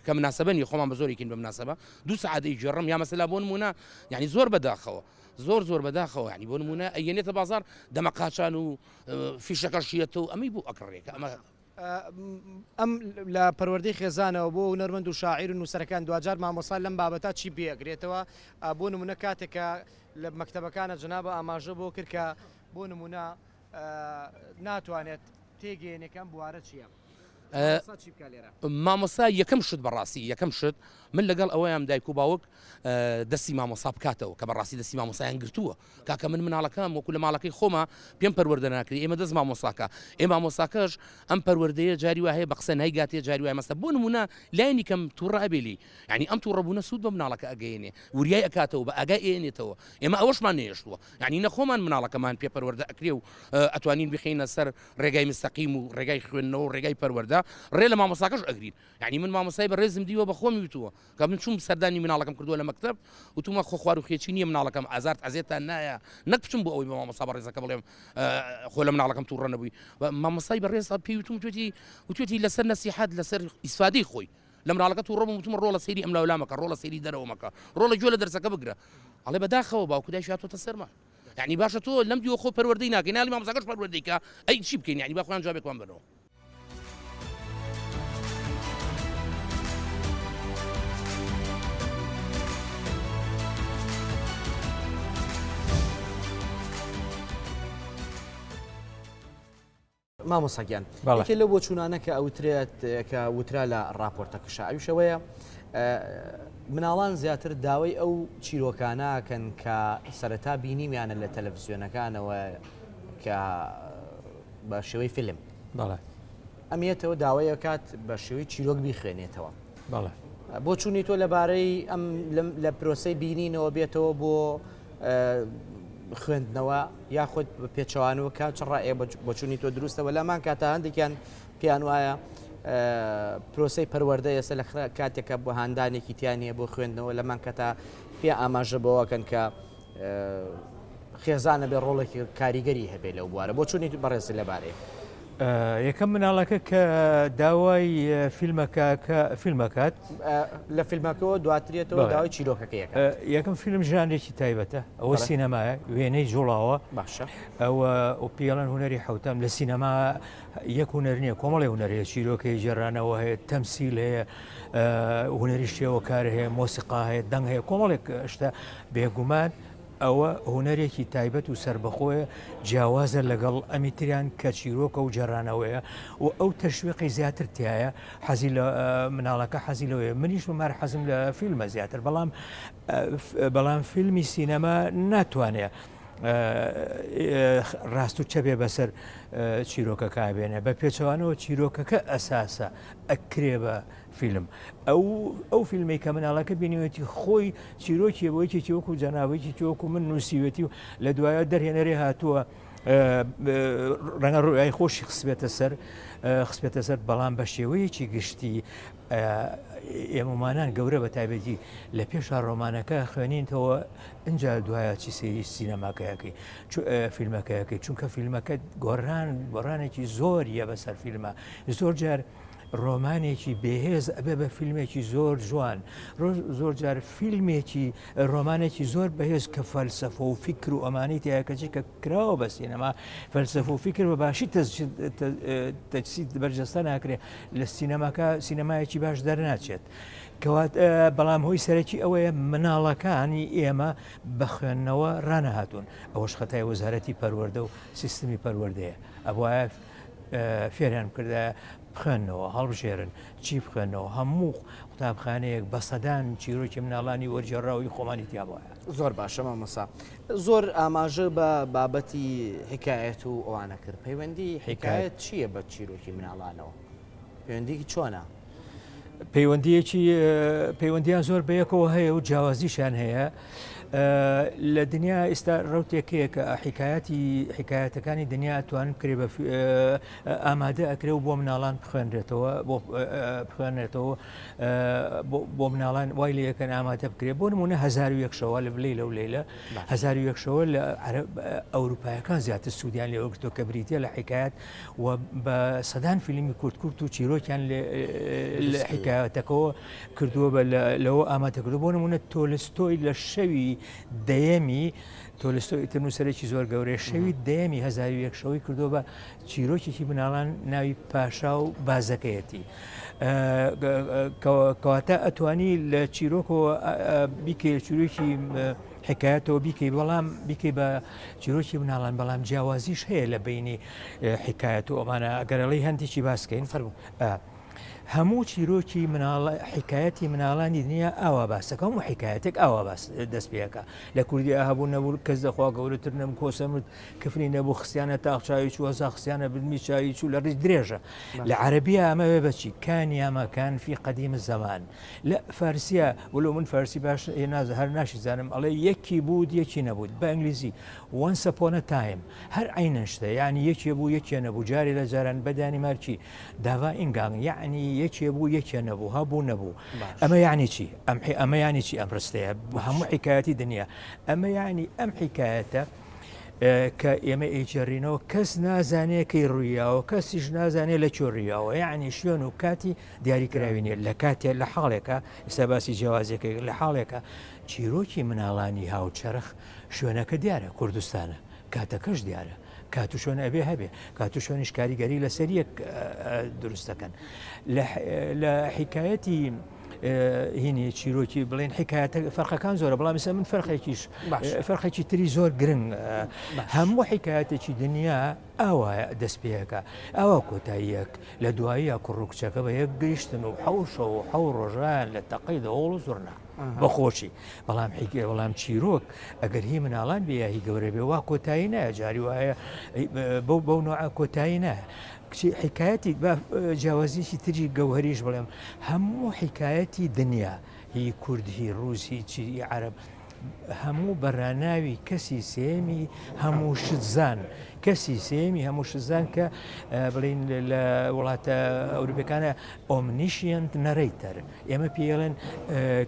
کە مناسبەنی خۆمان بە زۆرێکین بە مناسبە 2 ساعتی جێڕم یا مەسەلا بۆ نمونە یعنی زۆر بەداخەوە زۆر بەداخەوە ینی بۆ نمونە ئەیەنێتە بازار دەمە قاچان و فیشەکەشیەتەوە ئەمەی بۆ ئەکڕێکە ئەمە ئەم لە پەروەردەی خێزانەوە بۆ هونەرمەند و شاعیر و نووسەرەکان دوجار مامۆستا لەم بابەتا چی پێگرێتەوە بۆ نمونە کاتێکە لە مەکتەبەکانە جنابە ئاماژە بۆ کرد کە بۆ نمونە ناتوانێت تێگەێنەکەم بوارە چییە؟ مامۆستا یەکەم شت بەڕاستی یەکەم شت من لەگەڵ ئەوەیان دایک و باوک دەستی مامۆستا بکاتەوە کە بەڕاستی دەستی مامۆستایان گرتووە کاکە من مناڵەکەم وەکو لە ماڵەکەی خۆمە پێم پەروەردە ناکرێت ئێمە دەست مامۆستاکە ئێمە مامۆستاکەش ئەم پەروەردەیە جاری وایە بە قسە نایگاتێ جاری وایە مەستە بۆ نمونە لایەنی کەم تووڕە ئەبێلی یعنی ئەم تووڕەبوونە سوود بە مناڵەکە ئەگەیەنێ وریای ئەکاتەوە بە ئاگای ئێنێتەوە ئێمە ئەوەشمان نێشتووە یعنی نەخۆمان مناڵەکەمان پێ پەروەردە ئەکرێ و ئەتوانین بخینە سەر ڕێگای مستەقیم و ڕێگای خوێندنەوە و ڕێگای پەروەردە ڕێ لە مامۆستاکەش ئەگرین یعنی من مامۆستای بە ڕێزم دیوە بە خۆمی وتووە کە من چوم سەردانی مناڵەکەم کردووە لە مەکتەب وتومە خۆ خوار و خێچی نییە مناڵەکەم ئازارت ئەزێتان نایە نەک بچم بۆ ئەوەی بە مامۆستا بە ڕێزەکە بڵێم خۆ لە مناڵەکەم تووڕە نەبووی مامۆستای بە ڕێز پێی وتوێتی لەسەر نەسیحەت لەسەر ئیسفادەی خۆی لە مناڵەکە تووڕەم وتم ڕۆڵە سەیری ئەم لاولامەکە ڕۆڵە سەیری دەرەوە مەکە ڕۆڵە گوێ لە دەرسەکە بگرە ئەڵێ بەداخەوە باوکو دایش هاتۆتە سەرمان یعنی باشە تۆ لەم دیوە خۆ پەروەردەی ناکەی ناڵی مامۆستاکەش پەروەردەیکە ئەی چی بکەین یعنی با خۆیان جوابێکمان بنەوە مامۆستاگیان یەکێ لەو بۆ چوونانە کە ئەوترێت کە وترا لە ڕاپۆرتەکەشە ئەویشەوەیە مناڵان زیاتر داوای ئەو چیرۆکانەکەن کە سەرەتا بینیمیانە لە تەلەڤیزیۆنەکانەوە کە بە شێوەی فیلم ئەمێتەوە داوایە کات بە شێوەی چیرۆک بیخوێنێتەوە بۆ چوونی تۆ لەبارەی ئەم لە پرۆسەی بینینەوە بێتەوە بۆ خوێندنەوە یاخود بە پێچەوانەوە کات چ ڕائێ بۆچوونی تۆ دروستەوە لەمان کاتە هەندێکیان پیان وایە پرۆسەی پەروەردە ئێستا لە کاتێکە بۆ هاندانێکی تیانە بۆ خوێندنەوە لەمان کەتا پێ ئاماژە بەوەکەن کە خێزانە بێ ڕۆڵێکی کاریگەری هەبێت لەو بوارە بۆ چوونی بەڕێزی لەبارەیە یەکەم مناڵەکە کە داوای فیلمەکات لە فیلمەکەەوە دواترێتەوە داوای چیرۆکەکەیەکە یەکەم فیلم ژانێکی تایبەتە ئەوە سینەمایە وێنەی جوڵاوە باشە ئەوە ئۆپیاڵەن هوەری حوتەم لە سینەما یەک هوەر نییە کۆمەڵی هوەرەیە چیرۆکەی جێرانەوە هەیە تەمسیل هەیە هوەری شێوەکار هەیە مۆسیقا هەیە دەنگ هەیە کۆمەڵێک شتە بێگومان ئەوە هوەرێکی تایبەت و سربەخۆیە جیاوازە لەگەڵ ئەمیتریان کە چیرۆکە و جێرانەوەیە و ئەو تەشویقی زیاتر تایە حەزی لە مناڵەکە حەزی لەوەیە منیش مار حەزم لە فیلمە زیاتر بەڵام فیلمی سینەما ناتوانێت ڕاست و چەبێ بەسەر چیرۆکەکە بێنێ بە پێچەوانەوە چیرۆکەکە ئەساسە ئەکرێ بە فیلم ئەو فیلمی کە مناڵەکە بینیوێتی خۆی چیرۆکی بۆیکی وەکو جەناوەیەکی وەکو من نووسیوێتی و لە دوایە دەرهێنەرێ هاتووە ڕەنگە ڕوویایی خۆشی خسبێتە سەر بەڵام بە شێوەیەکی گشتی ئێمەمانان گەورە بە تایبەتی لە پێشا ڕۆمانەکە خوێنینەوە ئەجا دوایە چی سێری سینەماکەیەکەی فیلمەکەیەکەی چونکە فیلمەکە گۆڕانێکی زۆریە بەسەر فیلمە زۆر جار ڕۆمانێکی بێهێز ئەبێ بە فیلمێکی زۆر جوان زۆر جار فیلمێکی ڕۆمانێکی زۆر بەهێز کە فەلسەفە و فیکر و ئەمانی تیاکەچی کە کراوە بە سینەما فەلسەفە و فیکر بە باشی تەجسید بەرجەستە ناکرێت لە سینەمایەکی باش دەرناچێت کەوات بەڵام هۆی سەرەکی ئەوەیە مناڵەکانی ئێمە بە خوێندنەوە ڕانەهاتوون ئەوەش خەتای وەزارەتی پەروەردە و سیستمی پەروەردەیە ئەوە فێریان کردە بخوێنەوە هەڵبژێرن چی بخوێنەوە هەموو قوتابخانەیەک بە سەدان چیرۆکی مناڵانی وەرجێڕاوی خۆمانی تیاابواە زۆر باشە مامەسا زۆر ئاماژە بە بابەتی حکایەت و ئەوانە کرد پەیوەندی حکایەت چییە بە چیرۆکی مناڵانەوە پەیوەندیکی چۆنە پەیوەندیان زۆر بەیەکەوە هەیە و جیاوازیشان هەیە لە دنیا ئێستا ڕوتێکەیە کە حکایەتەکانی دنیا توانن بکرێ بە ئامادە ئەکرێ و بۆ مناڵان بخوێنێتەوە بۆ مناڵان وای لە یەکەن ئامادە بکرێ بۆ نمونە 1970 شەوە لە لەیلە و لەیلە 1970 شەوە لە ئەوروپایەکان زیاتر سوودیان لێوەگرتۆ کە بریتە لە حکایەت و بە سەدان فیلمی کورتکورت و چیرۆکیان لە حکایەتەکەەوە کردووە لەوە ئامادە کردو بۆ نمونە تۆلستۆی لە شەوی دەیەمی تۆلستۆی تەنووسەرێکی زۆر گەورەی شەوی دەیەمی 1970 شەوەی کردو بە چیرۆکێکی مناڵان ناوی پاشا و بازەکەیەتی کەواتە ئەتوانی لە چیرۆکەوە بیکەی چیرۆکی حکایەتەوە بیکەی بەڵام بیکەی بە چیرۆکی مناڵان بەڵام جیاوازیش هەیە لە بینی حکایەت و ئەمانە ئەگەرەڵی هەندێکی باسکەین فەرموو هەموو چیرۆکی حکایەتی مناڵانی دنیا ئاوا باسەکە و حکایەتێک ئاوا باس دەست پێەکە لە کوردی ئاهبوو نەبوو کەس دەخوا گەورەتر نەم کۆسەمت کفری نەبوو خستیانە تاقچوی چوەزا خستیانە بنمی چاوی چوو لە ڕیز درێژە لە عەرەبیە ئەمەوێ بەچی کانی ئەمەکان فی قەدیم زەمان لە فارسیە وەلو من فارسی باش هەر ناشی زانم ئەڵێ یەکی بود یەکی نەبوود بە ئەنگلیزی once upon a time هەر عینەن شتە یعنی یەکێ بوو یەکێ نەبوو جاری لە جاران بەدانی مارکی داوا ئینگان یعنی یەکێ بوو یەکێ نەبوو هەبوو نەبوو ئەمە یعنی چی ئەمە یعنی چی ئەم ڕستەیە هەموو حکایەتی دنیا ئەمە یعنی ئەم حکایەتە کە ئێمە ئیجێڕینەوە کەس نازانێ کەی ڕوویاوە کەسیش نازانێ لە چۆ ڕوویاوە یعنی شوێن و کاتی دیاریکراوینێ لە کاتێک لە حاڵێکە ئێستا باسی جیاوازەکە لە حاڵێکە چیرۆکی مناڵانی هاوچەرخ شوێنەکە دیارە کوردستانە کاتەکەش دیارە کاتو شوێن ئەبێ هەبێ کاتو شوێنش کاریگەری لەسەر یەک دروستەکەن لە حکایەتی هینی چیرۆکی بڵێن حکایەتە فەرقەکان زۆرە بەڵام مثلا من فەرقێکی تری زۆر گرنگ هەموو حکایەتێکی دنیا ئاوایە دەست پێەکە ئاوا کۆتاییەک لە دواییە کوڕووکچەکە بە یەک گەیشتن و حەوشە و حەو ڕۆژان لە تەقەی دەوڵ و زۆرنا بەخۆشی بەڵام چیرۆک ئەگەر هی مناڵان بێهی گەورە بێ وا کۆتایی نایە جاری وایە بەو نوع کۆتایی نایە حکایەتی جیاوازیی تری گەوهریش بڵێم هەموو حکایەتی دنیا هی کورد هی ڕووس هی چی عەرەب هەموو بەڕناوی کەسی سێمی هەموو شتزان کەسی سێمی هەموو شتزان کە بڵین لە وڵاتە ئەوروپیەکانە ئۆمنیشیەنت نەرەیتەر ئێمە پێڵێن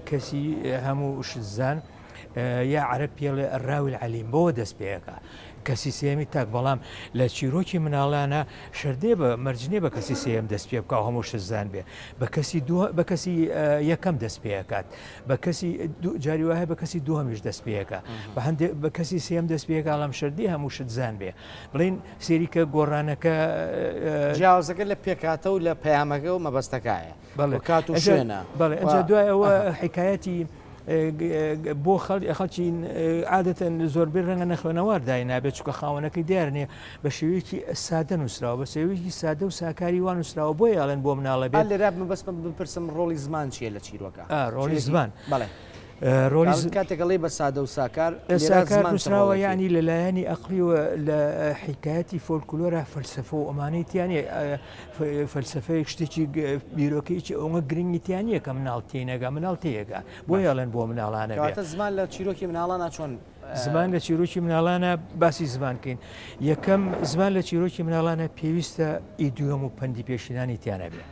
کەسی هەموو شتزان یا عەرەب پێڵێ ڕاوی العەلیم بۆ دەست پێەکە کەسی سێمی تاک بەڵام لە چیرۆکی مناڵانە شەردێ بە مەرجنێ بە کەسی سێم دەست پێ بکە هەموو شتزان بێ بە کەسی یەکەم دەست پێەکات بە کەسی جاری وایە بە کەسی دووەمیش دەست پێەکە بە کەسی سێم دەست پێەکە ئەڵام شەردی هەموو شتزان بێ بڵین سێریکە گۆڕانەکە جیاوازەکە لە پێکاتە و لە پەیامەکە و مەبەستەکایە کات و شوێنە بەڵێ ئەجا دوای ئەوە حکایەتی بۆ خەڵکی عادەتەن زۆربەی ڕەنگە نەخوێنەوار داینابێت چکە خاوەنەکەی دیارنێ بە شێوەیەکی سادە نووسراوە بە شێوەیەکی سادە و ساکاری وان نووسراوە بۆ یاڵێن بۆ مناڵە بێت لێرا بەس بپرسم ڕۆڵی زمان چیە لە چیرۆکە ڕۆڵی زمان بەڵێ ڕۆلی کاتێکەڵی بە سادە و ساکار ساکار نووسراوە ینی لەلایەنی ئەقلی و لە حیکایەتی فۆلکلۆرە فەلسفە و ئەمانەیتیانە فەلسفەیەک شتێکی بیرۆکەیکی ئەوە گرنگیتیانە کە مناڵ تێنەگە مناڵ تێگە بۆ یاڵێن بۆ مناڵانە زمان لە چیرۆکی مناڵانە چۆن زمان لە چیرۆکی مناڵانە باسی زمانکەین یەکەم زمان لە چیرۆکی مناڵانە پێویستە ئیدیۆم و پەندی پێشینانی تیانە بێ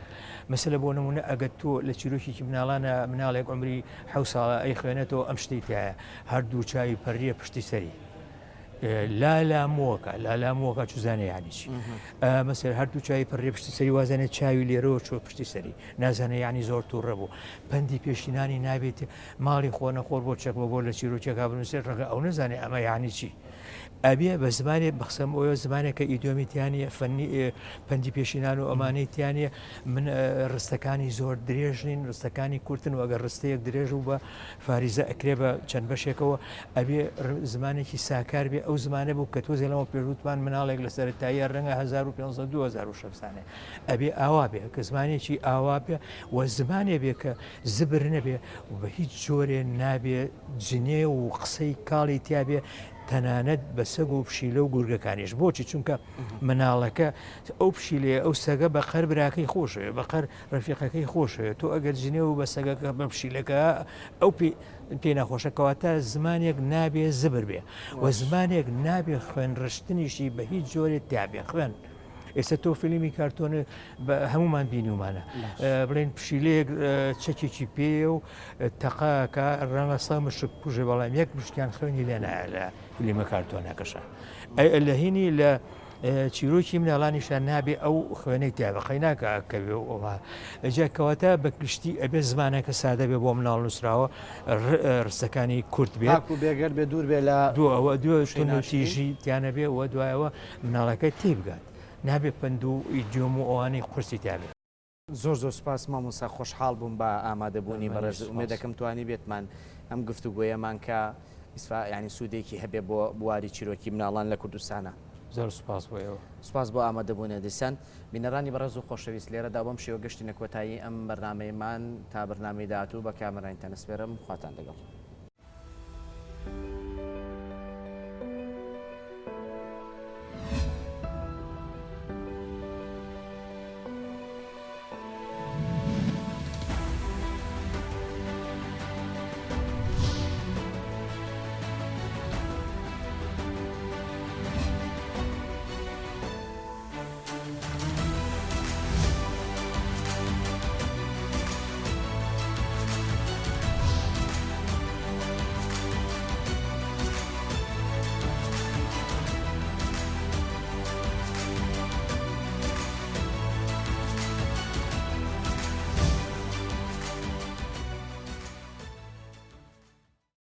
مەسەلە بۆ نمونە ئەگەر تۆ لە چیرۆکێکی مناڵانە مناڵێک عمری 7 ساڵە ئەی خوێنێتەوە ئەم شتێک تایە هەردوو چاوی پەرریە پشتی سەری لالامۆکە چزانێ یانی چی مەسەر هەردوو چاوی پەرڕێ پشتی سەری وازانێت چاوی لێرەوە چۆ پشتی سەری نازانە یانی زۆر تووڕە بوو پەندی پێشینانی نابێت ماڵی خۆنەخۆر بۆ چەک بۆ لە چیرۆکێکا بنووسێت ڕگە ئەو نەزانێ ئەمە یانی چی ئەبێ بە زمانێ بەخسەم ئەوە زمانێکە ئیدۆمیتیانە فەنی پەندی پێشینان و ئەمانەیتیانە من ڕستەکانی زۆر درێژنین ڕستەکانی کورتن و ئەگەر ڕستەیەک درێژ و بە فاریزە ئەکرێ بە چەند بەشێکەوە ئەبێ زمانێکی ساکار بێ ئەو زمانە بوو کە تۆزێ لەمە پێشوتمان مناڵێک لە سەرەتایی ڕەنگە 1500 ئەبێ ئاوا بێ کە زمانێکی ئاوا بێ و زمانێ بێ کە زبر نەبێ و بە هیچ جۆرێ نابێ جنێ و قسەی کاڵی تیاابێ تەنانەت بە سەگ و پشیلە و گورگەکانیش بۆچی چونکە مناڵەکە ئەو پشیلێ ئەو سەگە بە قەر براکەی خۆشەوە بە قەر ڕفیقەکەی خۆشەوە تۆ ئەگەر جنێ و بە سەگەکە بە پشیلەکە ئەو پێ نەخۆشەکەواتە زمانێک نابێ زبر بێ و زمانێک نابێ خوێن ڕشتنیشی بە هیچ جۆرێت تیاابێ خوێن ئێستا تۆ فیلمی کارتۆنە هەمومان بینیومانە بڵێن پشیلەیەک چەکێکی پێ و تەقاکە ڕەنگە سەمشک کوژێ بەڵام یەک مشکیان خوێنی لێ نایە لە فیلمە کارتۆنەکەشە لە هینی لە چیرۆکی مناڵانیشان نابێ ئەو خوێنەی تیاابەقەی ناکەکەوێ ئەوها ئەجاکەواتە بە گشتی ئەبێ زمانەکە سادە بێ بۆ مناڵ نووسراوە ڕستەکانی کورت بێت بێگەر بێ دوور بێ لە دوێتیژی تیانە بێ و دوایەوە مناڵەکەی تێبگات نابێ پند و ئیدیۆم و ئەوانەی قورسی تابێت زۆر سپاس مامۆستا خۆشحاڵ بووم بە ئامادەبوونی بەڕێز ئومێ دەکەم توانی بێتمان ئەم گفتوگۆیەمان کە ینی سوودێکی هەبێ بۆ بواری چیرۆکی مناڵان لە کوردستانە زۆر سپاس بۆەوە سپاس بۆ ئامادەبوونە دیسان بینەرانی بەڕێز و خۆشەویست لێرەدا بەم شێوە گەشتی نەکۆتایی ئەم بەرنمەیەمان تا بەرنامەی داهاتوو بە کامەرانی تەنەسپێرم خواتان لەگەڵ